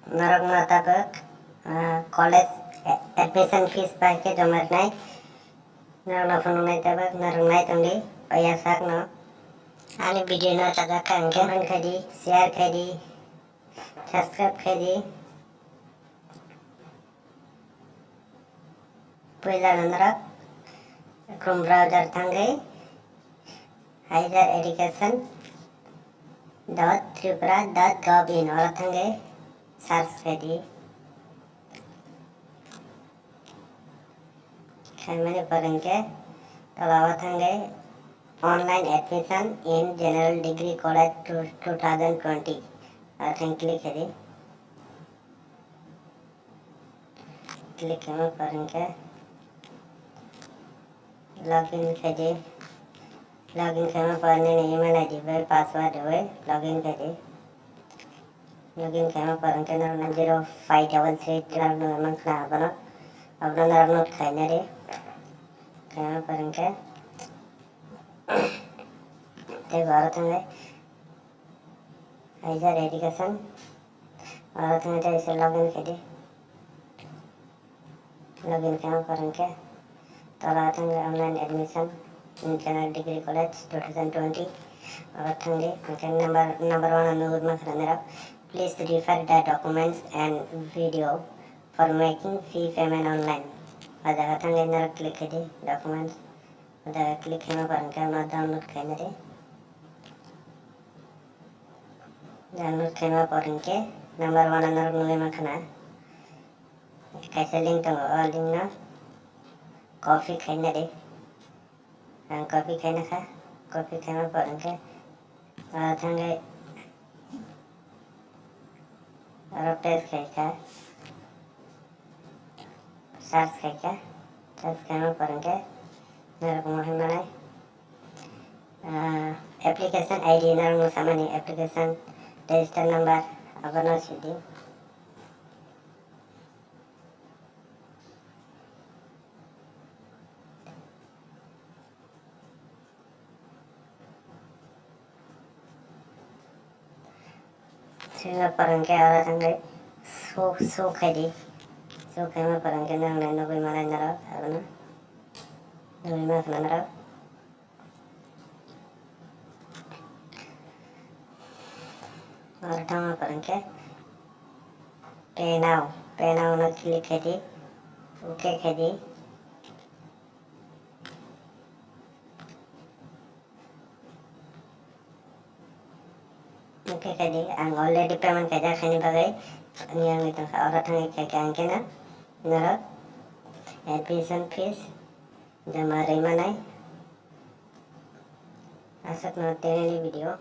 narok na tabak college admission fees paike jomar nai narok na phone nai tabak narok nai tongdi paya sak no ani video na tada kan comment khadi share khadi subscribe khadi पहिला narok Chrome browser thangai higher education.tripura.gov.in और तंगे search करी मैंने पढ़ेंगे तलावा तंगे online admission in general degree college 2020 और तंगे click में पढ़ेंगे लॉगिन करिए लॉगिन करना पड़ने ईमेल आईडी पर पासवर्ड हुए लॉगिन करिए लॉगिन करना पड़ेंगे ना 0533 नंबर खा बना अपना नंबर खाने रे करना पड़ेंगे ते भारत में हायर एजुकेशन भारत में जैसे लॉगिन करिए लॉगिन करना पड़ेंगे तलातंगे online admission in General Degree College 2020 और थंगे number 1 अनुरोध में खरंदरा please refer the documents and video for making fee payment online अदा थंगे नर क्लिक करी documents अदा क्लिक करना पड़ेगा ना डाउनलोड करने रे डाउनलोड करना पड़ेंगे number 1 अनुरोध में खना कैसे लिंक तो लिंक ना कॉफी खाने रे कॉफी खाना खा कॉफी खाना पड़ेंगे और थंगे रुपेस खाएगा सर्च खाएगा सर्च करना पड़ेंगे मेरे को मुहिम बनाए एप्लीकेशन आईडी नरम सामान्य एप्लीकेशन रजिस्टर नंबर अब ना सीधी Sila parang kaya orang tangga so kadi so kaya mah parang kaya nang nang nabi mana nara apa na nabi mana kena nara orang tangga parang kaya pay now na klik kadi okay kadi okay कदी ang already payment kaja khani bagai नियमित और थंगे क्या अंके ना नर admission fees जमा रही मनाई आशा करते हैं वीडियो